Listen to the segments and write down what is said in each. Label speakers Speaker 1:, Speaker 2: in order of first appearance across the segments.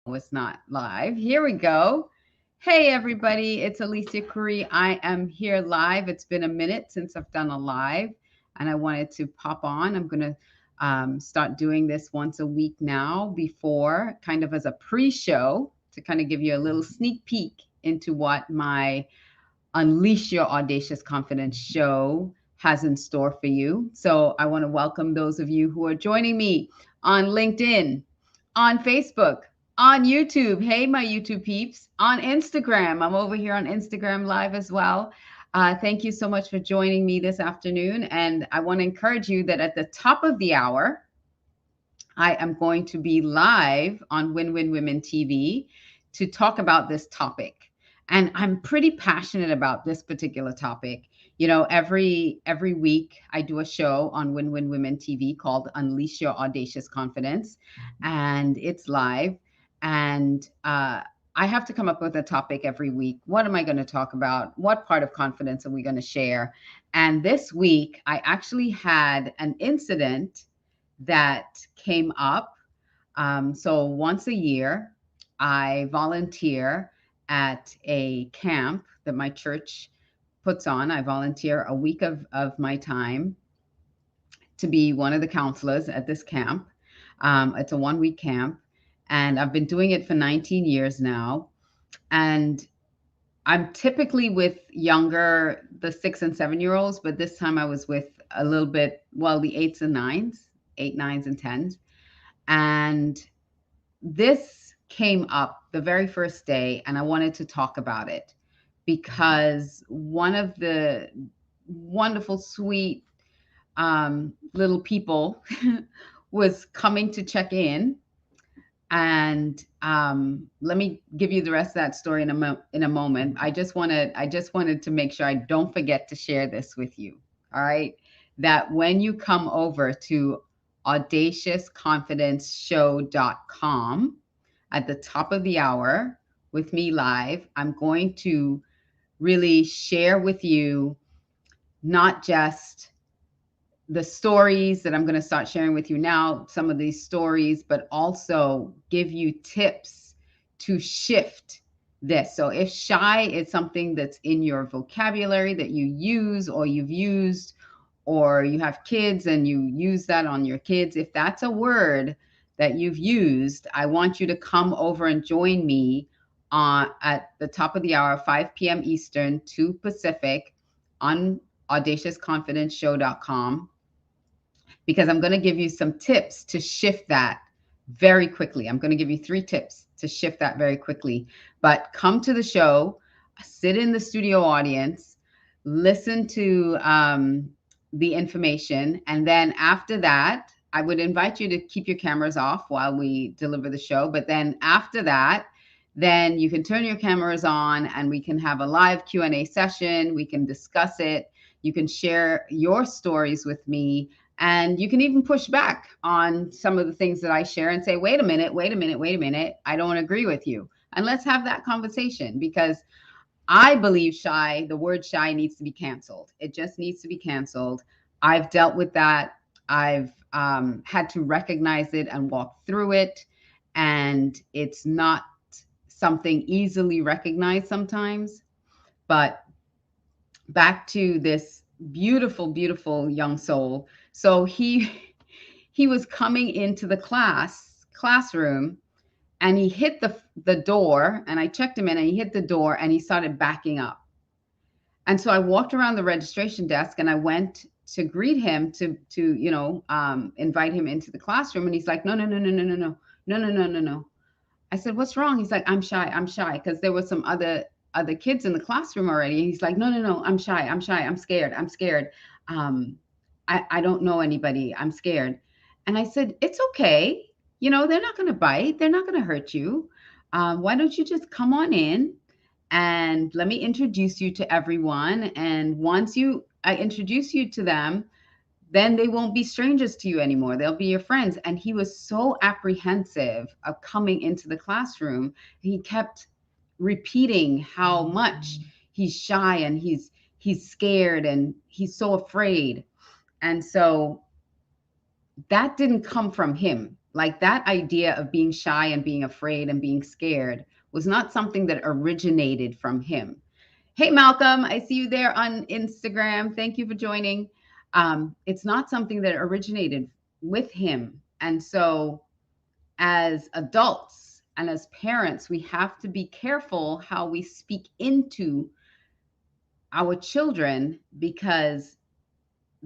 Speaker 1: it's not live. Here we go. Hey, everybody. It's Alicia Curry. I am here live. It's been a minute since I've done a live, and I wanted to pop on. I'm going to start doing this once a week now, before kind of as a pre show to kind of give you a little sneak peek into what my Unleash Your Audacious Confidence show has in store for you. So I want to welcome those of you who are joining me on LinkedIn, on Facebook, on YouTube. Hey, my YouTube peeps, on Instagram. I'm over here on Instagram Live as well. Thank you so much for joining me this afternoon. And I want to encourage you that at the top of the hour, I am going to be live on Win Win Women TV to talk about this topic. And I'm pretty passionate about this particular topic. You know, every week I do a show on Win Win Women TV called Unleash Your Audacious Confidence, and it's live. And I have to come up with a topic every week. What am I going to talk about? What part of confidence are we going to share? And this week, I actually had an incident that came up. So once a year, I volunteer at a camp that my church puts on. I volunteer a week of my time to be one of the counselors at this camp. It's a 1 week camp, and I've been doing it for 19 years now. And I'm typically with younger, the 6 and 7 year olds, but this time I was with a little bit, well, the eights and nines, eight, nines, and tens. And this came up the very first day, and I wanted to talk about it because one of the wonderful, sweet little people was coming to check in. And let me give you the rest of that story in a moment. I just wanted to make sure I don't forget to share this with you. All right, that when you come over to audaciousconfidenceshow.com at the top of the hour with me live, I'm going to really share with you not just the stories that I'm going to start sharing with you now, some of these stories, but also give you tips to shift this. So if shy is something that's in your vocabulary that you use or you've used, or you have kids and you use that on your kids, if that's a word that you've used, I want you to come over and join me at the top of the hour, 5 p.m. Eastern, 2 Pacific, on audaciousconfidenceshow.com, because I'm going to give you some tips to shift that very quickly. I'm going to give you 3 tips to shift that very quickly. But come to the show, sit in the studio audience, listen to the information. And then after that, I would invite you to keep your cameras off while we deliver the show. But then after that, then you can turn your cameras on and we can have a live Q&A session. We can discuss it. You can share your stories with me. And you can even push back on some of the things that I share and say, wait a minute, wait a minute, wait a minute. I don't agree with you. And let's have that conversation, because I believe the word shy needs to be canceled. It just needs to be canceled. I've dealt with that. I've had to recognize it and walk through it. And it's not something easily recognized sometimes. But back to this beautiful, beautiful young soul. So he was coming into the classroom, and he hit the door, and I checked him in, and he hit the door and he started backing up. And so I walked around the registration desk and I went to greet him to invite him into the classroom. And he's like, no, no, no, no, no, no, no, no, no, no, no, no. I said, what's wrong? He's like, I'm shy, because there were some other kids in the classroom already. And he's like, no, no, no, I'm shy, I'm scared. I don't know anybody. I'm scared. And I said, it's okay. You know, they're not going to bite. They're not going to hurt you. Why don't you just come on in and let me introduce you to everyone. And once I introduce you to them, then they won't be strangers to you anymore. They'll be your friends. And he was so apprehensive of coming into the classroom. He kept repeating how much he's shy and he's scared and he's so afraid. And so that didn't come from him. like that idea of being shy and being afraid and being scared was not something that originated from him. Hey, Malcolm, I see you there on Instagram. Thank you for joining. It's not something that originated with him. And so, as adults and as parents, we have to be careful how we speak into our children, because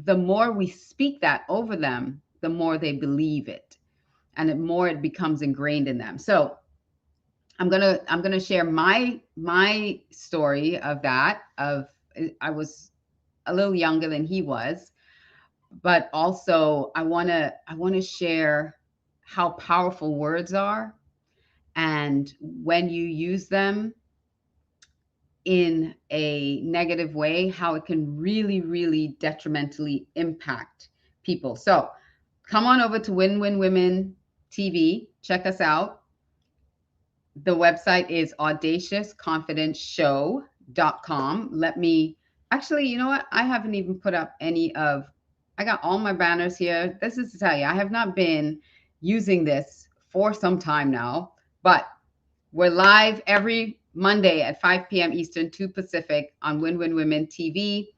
Speaker 1: the more we speak that over them, the more they believe it, and the more it becomes ingrained in them. So I'm gonna share my story of that. Of I was a little younger than he was, but also I wanna share how powerful words are, and when you use them in a negative way, how it can really, really detrimentally impact people. So come on over to Win Win Women TV. Check us out. The website is audaciousconfidenceshow.com. Let me actually, you know what? I haven't even put up any of, I got all my banners here. This is to tell you, I have not been using this for some time now, but we're live every Monday at 5 p.m. Eastern, 2 Pacific on Win Win Women TV.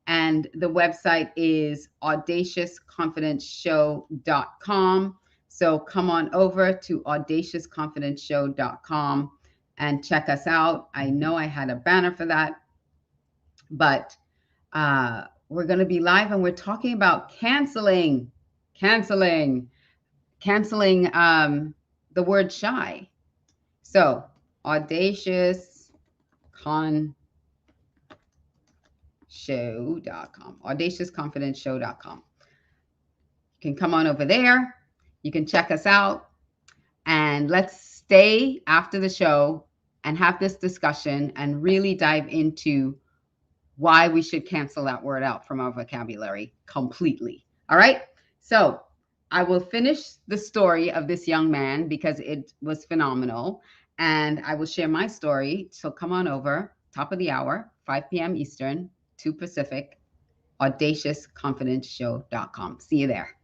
Speaker 1: And the website is audaciousconfidenceshow.com. So come on over to audaciousconfidenceshow.com and check us out. I know I had a banner for that, but we're going to be live and we're talking about canceling the word shy. So audaciousconfidenceshow.com, audaciousconfidenceshow.com. You can come on over there. You can check us out, and let's stay after the show and have this discussion and really dive into why we should cancel that word out from our vocabulary completely. All right. So I will finish the story of this young man because it was phenomenal. And I will share my story. So come on over, top of the hour, 5 p.m. Eastern, 2 Pacific, audaciousconfidenceshow.com. See you there.